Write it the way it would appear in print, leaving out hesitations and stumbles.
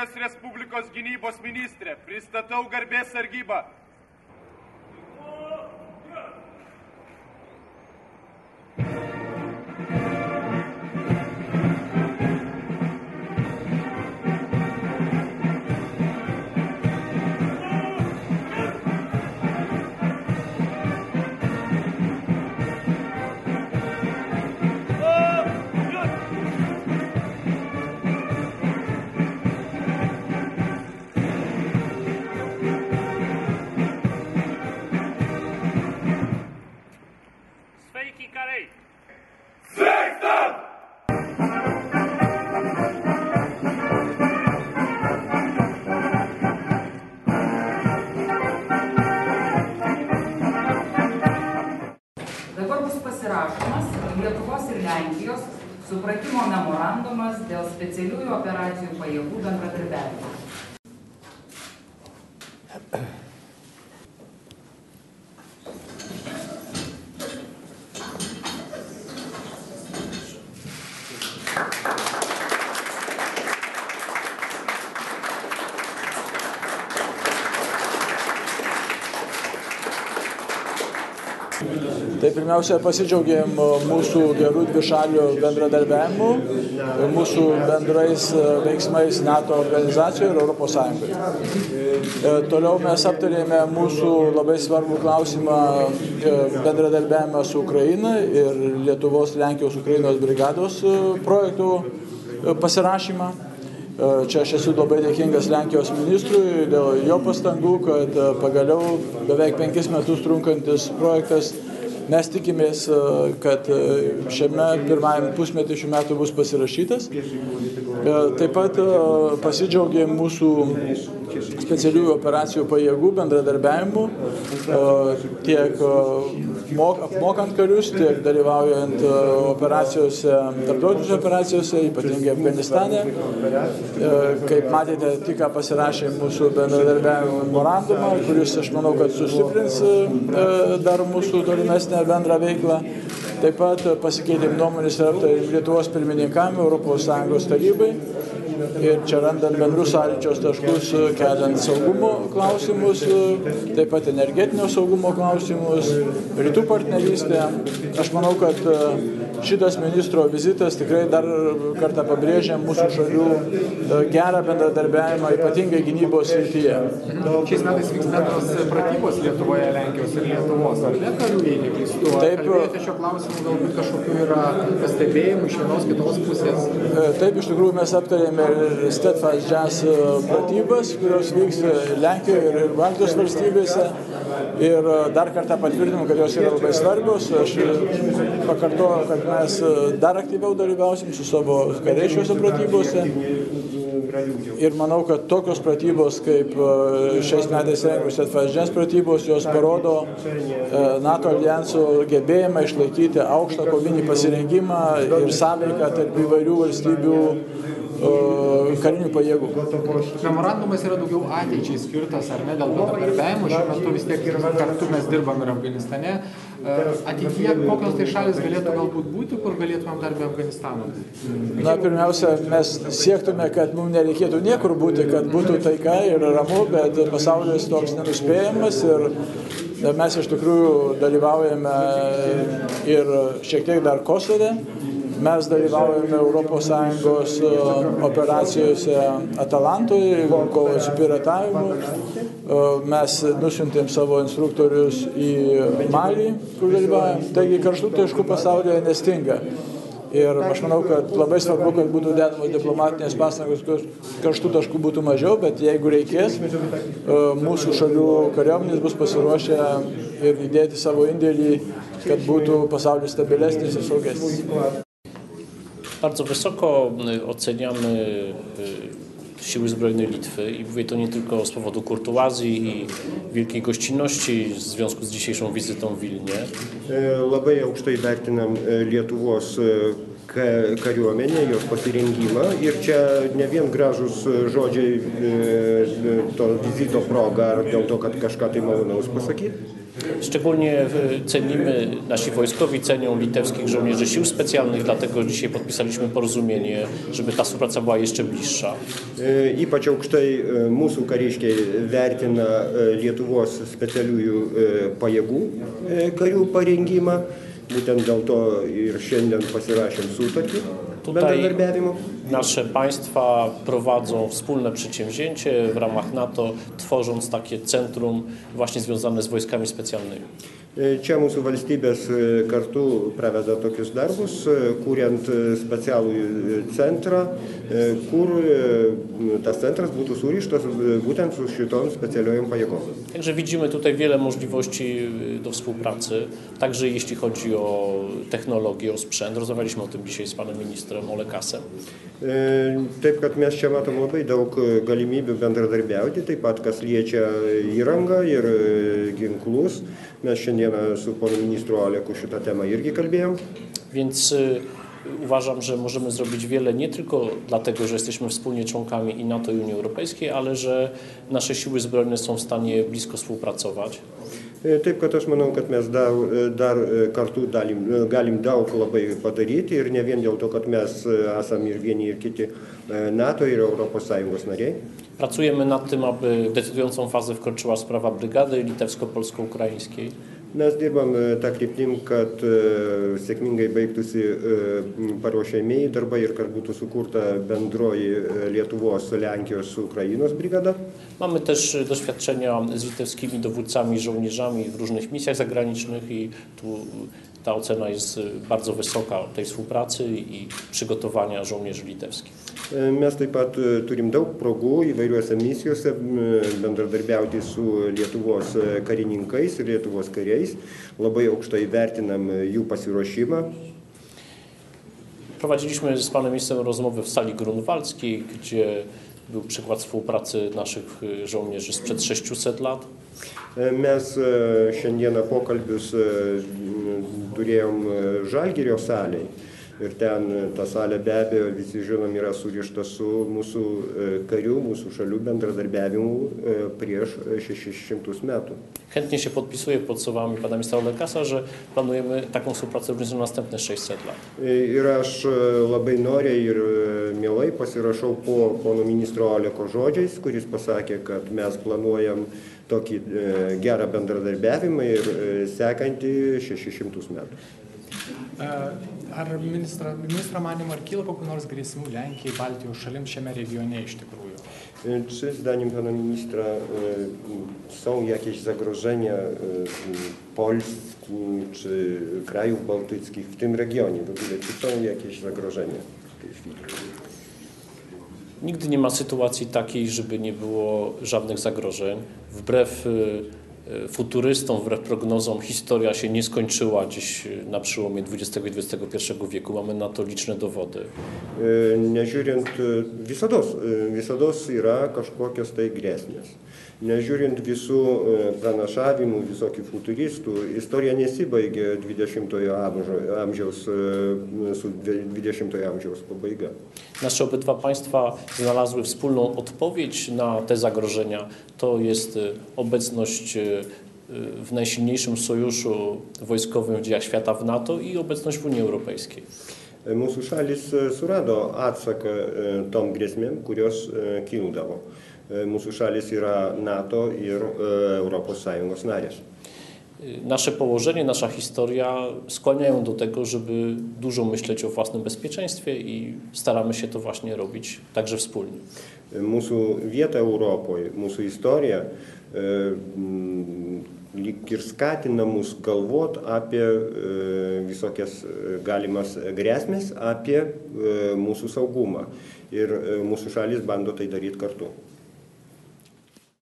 Lenkijos Respublikos gynybos ministrė, pristatau garbės sargybą. Dabar bus pasirašomas Lietuvos ir Lenkijos supratimo memorandumas dėl specialiųjų operacijų pajėgų bendradarbiavimo. Tai pirmiausia, pasidžiaugėm mūsų gerų dvišalių bendradarbiavimu, mūsų bendrais veiksmais NATO organizacijoje ir Europos Sąjungoje. Toliau mes aptarėme mūsų labai svarbų klausimą bendradarbiavimą su Ukraina ir Lietuvos, Lenkijos, Ukrainos brigados projektų pasirašymą. Čia aš esu labai dėkingas Lenkijos ministrui dėl jo pastangų, kad pagaliau beveik 5 metus trunkantis projektas. Mes tikimės, kad šiame pirmajame pusmetį šių metų bus pasirašytas. Taip pat pasidžiaugė mūsų specialiųjų operacijų pajėgų bendradarbiavimu, tiek apmokant karius, tiek dalyvaujant operacijose, tarptautinėse operacijose, ypatingai Afganistane. Kaip matėte, tik ką pasirašė mūsų bendradarbiavimo memorandumą, kuris, aš manau, kad sustiprins dar mūsų tolimesnę bendrą veiklą. Taip pat pasikeitėm nuomonės ir aptarėm Lietuvos pirmininkavimą Europos Sąjungos tarybai. Ir čia randant bendrus sąlyčios taškus, keliant saugumo klausimus, taip pat energetinio saugumo klausimus, rytų partnerystę. Aš manau, kad šitas ministro vizitas tikrai dar kartą pabrėžia mūsų šalių gerą bendradarbiavimą, ypatingai gynybos srityje. Šiais metais vyks bendros pratybos Lietuvoje, Lenkijos ir Lietuvos, ar ne karių įvykių? Taip. Kalbėjote šio klausimu, galbūt kažkokių yra pastebėjimų iš vienos kitos pusės? Taip, iš tikrųjų mes aptarėme Steadfast Jazz pratybas, kurios vyks Lenkijoje ir Baltijos valstybėse. Ir dar kartą patvirtinam, kad jos yra labai svarbios. Aš pakartoju, kad mes dar aktyviau dalyvausim su savo kariais šiuose pratybose. Ir manau, kad tokios pratybos, kaip šiais metais rengiamos Steadfast Jazz pratybos, jos parodo NATO aljanso gebėjimą išlaikyti aukštą kovinį pasirengimą ir sąveiką tarp įvairių valstybių karinių pajėgų. Memorandumas yra daugiau ateičiai skirtas, ar ne, dėl bendradarbiavimo. Šiuo metu vis tiek kartu mes dirbam ir Afganistane. Ateityje kokios tai šalis galėtų galbūt būti, kur galėtumėm dar be Afganistano? Na, pirmiausia, mes siektume, kad mums nereikėtų niekur būti, kad būtų taika ir ramu, bet pasaulis toks nenuspėjamas ir mes iš tikrųjų dalyvaujame ir šiek tiek dar Kosove. Mes dalyvaujame Europos Sąjungos operacijose Atalantoje, kovai su piratavimu. Mes nusiuntėm savo instruktorius į Malį, kur dalyvaujam. Taigi karštų taškų pasaulyje nestinga. Ir aš manau, kad labai svarbu, kad būtų dedamos diplomatinės pastangos, kad karštų taškų būtų mažiau, bet jeigu reikės, mūsų šalių kariuomenės bus pasiruošę ir įdėti savo indėlį, kad būtų pasaulis stabilesnis ir saugesnis. Bardzo wysoko oceniamy Siły Zbrojne Litwy i mówię to nie tylko z powodu kurtuazji i wielkiej gościnności w związku z dzisiejszą wizytą w Wilnie. Labai aukštai vertinam Lietuvos kariuomenę, jos pasirengimą ir čia ne vien gražus žodžiai to wizyto proga, ar dėl to, kad kažką tai malonaus pasakyti. Szczególnie cenimy, nasi wojskowi cenią litewskich żołnierzy sił specjalnych, dlatego dzisiaj podpisaliśmy porozumienie, żeby ta współpraca była jeszcze bliższa. Ypač aukštai mūsų kariškiai vertina Lietuvos specialiųjų pajėgų karių parengimą. Būtent dėl to ir šiandien pasirašėm sutartį bendradarbiavimo. Nasze państwa prowadzą wspólne przedsięwzięcie w ramach NATO, tworząc takie centrum właśnie związane z wojskami specjalnymi. Čia mūsų valstybės kartu praveda tokius darbus, kuriant specialų centrą, kur tas centras būtų surištas būtent su šitom specjaliojom pajėgom. Także widzimy tutaj wiele możliwości do współpracy, także jeśli chodzi o technologię, o sprzęt. Rozmawialiśmy o tym dzisiaj z panem ministrem Olekasem. Taip, kad mes čia matom labai daug galimybių bendradarbiauti, taip pat kas liečia įrangą ir ginklus. Mes šiandieną su panu ministru Oleku šitą temą irgi kalbėjom. Więc uważam, że możemy zrobić wiele nie tylko dlatego, że jesteśmy wspólnie członkami i NATO i Unii Europejskiej, ale że nasze siły zbrojne są w stanie blisko współpracować. Taip, kad aš manau, kad mes dar kartu galim daug labai padaryti ir ne vien dėl to, kad mes esame ir vieni ir kiti NATO ir Europos Sąjungos nariai. Pracujemy nad tym, aby decydującą fazę wkroczyła sprawa brygady litewsko-polsko-ukraińskiej. Mes dirbam tą kryptim, kad sėkmingai baigtųsi paruošiamieji darbai ir kad būtų sukurta bendroji Lietuvos, Lenkijos, Ukrainos brigada. Mamy też doświadczenia z litewskimi dowódcami, żołnierzami w różnych misjach zagranicznych i tu ta ocena jest bardzo wysoka tej współpracy i przygotowania żołnierzy litewskich. Mes taip pat turim daug progų įvairiuose misijose bendradarbiauti su Lietuvos karininkais ir Lietuvos kariais. Labai aukštai vertinam jų pasiruošimą. Prowadziliśmy z panem ministrem rozmowy w sali grunwaldzkiej, gdzie był przykład współpracy naszych żołnierzy sprzed 600 lat. Mes šiandieną pokalbius turėjom Žalgirio salėje ir ten ta salė be abejo, visi žinom, yra surišta su mūsų karių, mūsų šalių bendradarbiavimu prieš 600 metų. Chętnie się podpisuję pod słowami pana ministra Olekasa, że planujemy taką współpracę również na następne 600 lat. Ir aš labai noriai ir mielai pasirašau po pono ministro Oleko žodžiais, kuris pasakė, kad mes planuojam tokį gerą bendradarbiavimą ir sekantį 600 metų. Ar ministro manymu, ar kyla kokių nors grėsmių Lenkijai, Baltijos šalims šiame regione iš tikrųjų? Czy zdaniem pana ministra są jakieś zagrożenia Polski czy krajów bałtyckich w tym regionie? W ogóle, czy są jakieś zagrożenia w tej chwili? Nigdy nie ma sytuacji takiej, żeby nie było żadnych zagrożeń. Wbrew futurystom, wbrew prognozom, historia się nie skończyła gdzieś na przełomie XX i XXI wieku. Mamy na to liczne dowody. Nežiūrint, visados yra kažkokios tai grėsmės. Nežiūrint visų pranašavimų, visokių futuristų, istorija nesibaigė 20-ojo amžiaus su 20-ojo amžiaus pabaiga. Nasze obydwa państwa znalazły wspólną odpowiedź na te zagrożenia. To jest obecność w najsilniejszym sojuszu wojskowym w dziejach świata w NATO i obecność w Unii Europejskiej. Mūsų šalis surado atsaką tom grėsmėm, kurios kildavo. Mūsų šalis yra NATO ir Europos Sąjungos narės. Nasze położenie, nasza historia skłaniają do tego, żeby dużo myśleć o własnym bezpieczeństwie i staramy się to właśnie robić także wspólnie. Mūsų vieta Europoje, mūsų istorija lyg ir skatina mus galvot apie visokias galimas grėsmės, apie mūsų saugumą. Ir mūsų šalis bando tai daryti kartu.